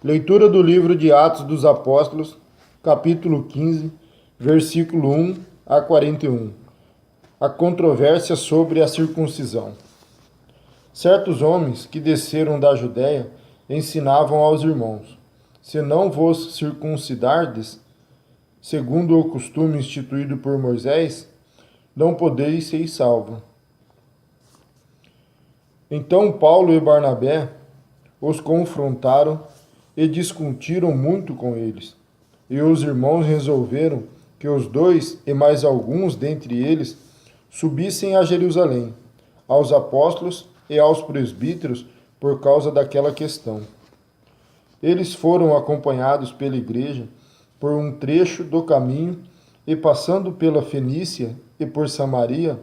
Leitura do livro de Atos dos Apóstolos, capítulo 15, versículo 1 a 41. A controvérsia sobre a circuncisão. Certos homens que desceram da Judéia ensinavam aos irmãos: se não vos circuncidardes, segundo o costume instituído por Moisés, não podeis ser salvos. Então Paulo e Barnabé os confrontaram e discutiram muito com eles. E os irmãos resolveram que os dois e mais alguns dentre eles subissem a Jerusalém, aos apóstolos e aos presbíteros, por causa daquela questão. Eles foram acompanhados pela igreja por um trecho do caminho e, passando pela Fenícia e por Samaria,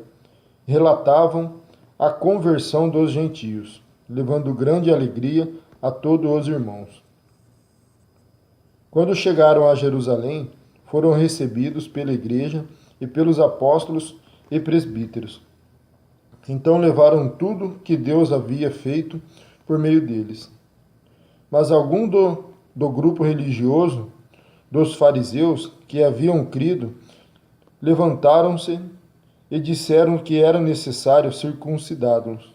relatavam a conversão dos gentios, levando grande alegria a todos os irmãos. Quando chegaram a Jerusalém, foram recebidos pela igreja e pelos apóstolos e presbíteros. Então levaram tudo que Deus havia feito por meio deles. Mas algum do grupo religioso, dos fariseus que haviam crido, levantaram-se e disseram que era necessário circuncidá-los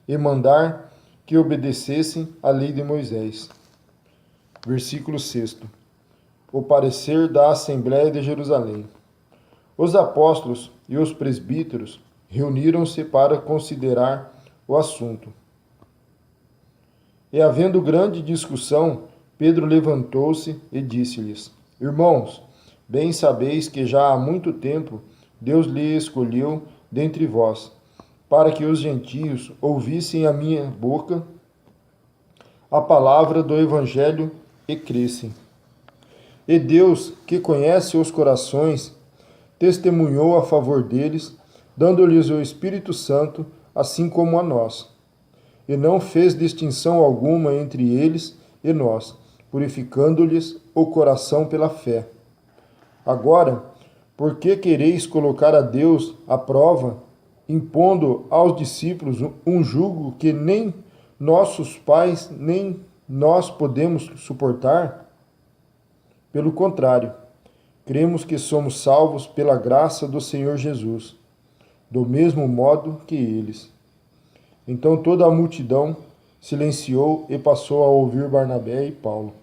e mandar que obedecessem à lei de Moisés. Versículo 6. O parecer da Assembleia de Jerusalém. Os apóstolos e os presbíteros reuniram-se para considerar o assunto. E havendo grande discussão, Pedro levantou-se e disse-lhes: Irmãos, bem sabeis que já há muito tempo Deus lhe escolheu dentre vós, para que os gentios ouvissem a minha boca a palavra do Evangelho e crescem. E Deus, que conhece os corações, testemunhou a favor deles, dando-lhes o Espírito Santo, assim como a nós. E não fez distinção alguma entre eles e nós, purificando-lhes o coração pela fé. Agora, por que quereis colocar a Deus à prova, impondo aos discípulos um jugo que nem nossos pais nem nós podemos suportar? Pelo contrário, cremos que somos salvos pela graça do Senhor Jesus, do mesmo modo que eles. Então toda a multidão silenciou e passou a ouvir Barnabé e Paulo.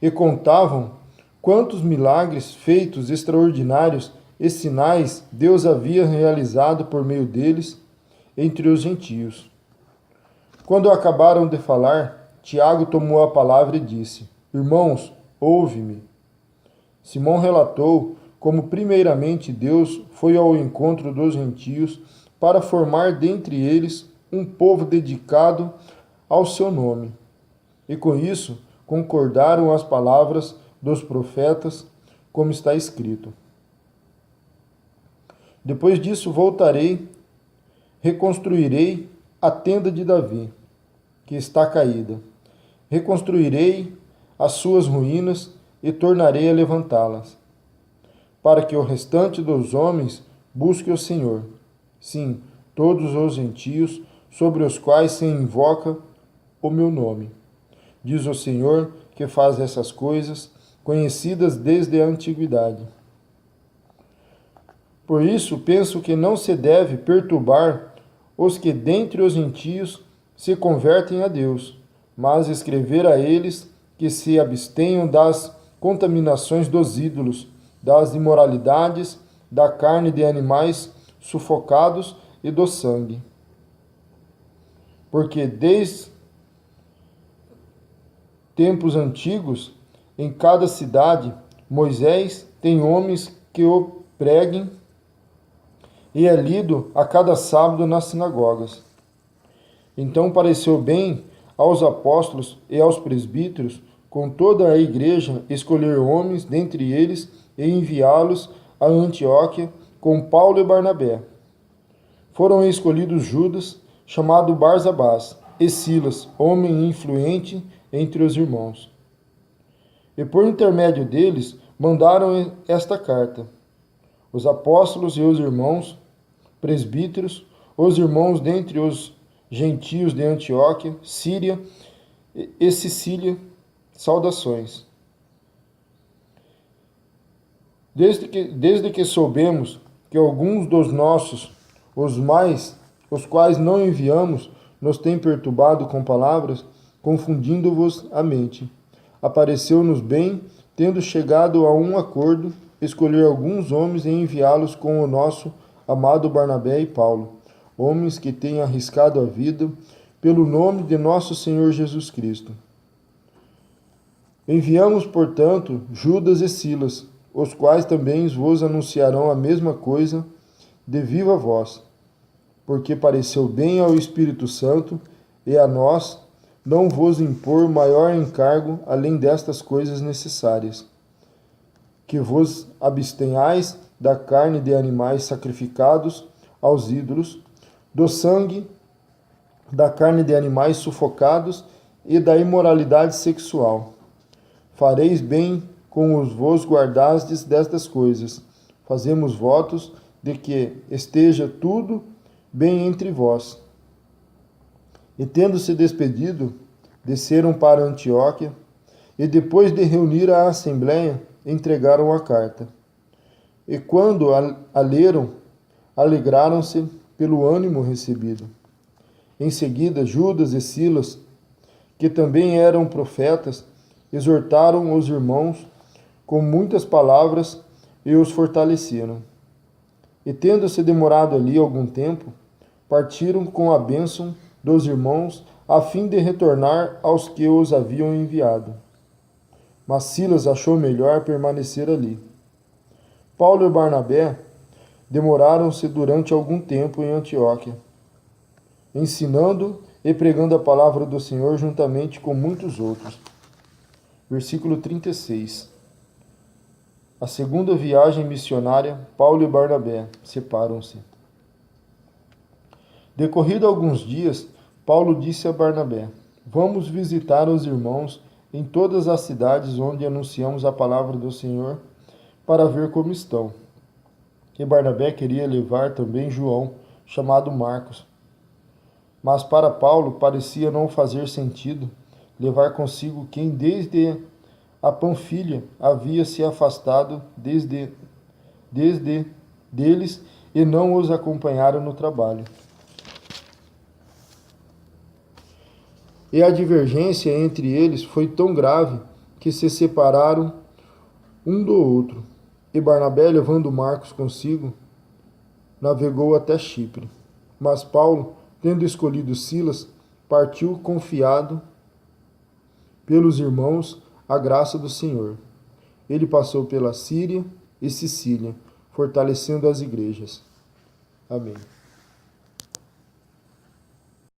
E contavam quantos milagres feitos extraordinários e sinais Deus havia realizado por meio deles entre os gentios. Quando acabaram de falar, Tiago tomou a palavra e disse: Irmãos, ouve-me. Simão relatou como primeiramente Deus foi ao encontro dos gentios para formar dentre eles um povo dedicado ao seu nome. E com isso concordaram as palavras dos profetas, como está escrito. Depois disso voltarei, reconstruirei a tenda de Davi, que está caída. Reconstruirei as suas ruínas e tornarei a levantá-las, para que o restante dos homens busque o Senhor. Sim, todos os gentios sobre os quais se invoca o meu nome. Diz o Senhor que faz essas coisas, conhecidas desde a antiguidade. Por isso, penso que não se deve perturbar os que dentre os gentios se convertem a Deus, mas escrever a eles que se abstenham das contaminações dos ídolos, das imoralidades, da carne de animais sufocados e do sangue. Porque desde tempos antigos, em cada cidade, Moisés tem homens que o preguem e é lido a cada sábado nas sinagogas. Então pareceu bem aos apóstolos e aos presbíteros, com toda a igreja, escolher homens dentre eles e enviá-los a Antioquia com Paulo e Barnabé. Foram escolhidos Judas, chamado Barsabás, e Silas, homem influente entre os irmãos. E por intermédio deles mandaram esta carta: os apóstolos e os irmãos presbíteros, os irmãos dentre os gentios de Antioquia, Síria e Sicília, saudações. Desde que soubemos que alguns dos nossos, os quais não enviamos, nos têm perturbado com palavras, confundindo-vos a mente. Apareceu-nos bem, tendo chegado a um acordo, escolher alguns homens e enviá-los com o nosso amado Barnabé e Paulo, homens que têm arriscado a vida pelo nome de nosso Senhor Jesus Cristo. Enviamos, portanto, Judas e Silas, os quais também vos anunciarão a mesma coisa de viva voz, porque pareceu bem ao Espírito Santo e a nós não vos impor maior encargo além destas coisas necessárias: que vos abstenhais da carne de animais sacrificados aos ídolos, do sangue, da carne de animais sufocados e da imoralidade sexual. Fareis bem com os vos guardastes destas coisas. Fazemos votos de que esteja tudo bem entre vós. E tendo-se despedido, desceram para Antioquia, e depois de reunir a assembleia, entregaram a carta. E quando a leram, alegraram-se pelo ânimo recebido. Em seguida, Judas e Silas, que também eram profetas, exortaram os irmãos com muitas palavras e os fortaleceram. E tendo-se demorado ali algum tempo, partiram com a bênção dos irmãos, a fim de retornar aos que os haviam enviado. Mas Silas achou melhor permanecer ali. Paulo e Barnabé demoraram-se durante algum tempo em Antioquia, ensinando e pregando a palavra do Senhor juntamente com muitos outros. Versículo 36. A segunda viagem missionária, Paulo e Barnabé separam-se. Decorrido alguns dias, Paulo disse a Barnabé: Vamos visitar os irmãos em todas as cidades onde anunciamos a palavra do Senhor, para ver como estão. E Barnabé queria levar também João, chamado Marcos. Mas para Paulo parecia não fazer sentido levar consigo quem desde a Panfilha havia se afastado desde deles e não os acompanharam no trabalho. E a divergência entre eles foi tão grave que se separaram um do outro. E Barnabé, levando Marcos consigo, navegou até Chipre. Mas Paulo, tendo escolhido Silas, partiu confiado pelos irmãos a graça do Senhor. Ele passou pela Síria e Sicília, fortalecendo as igrejas. Amém.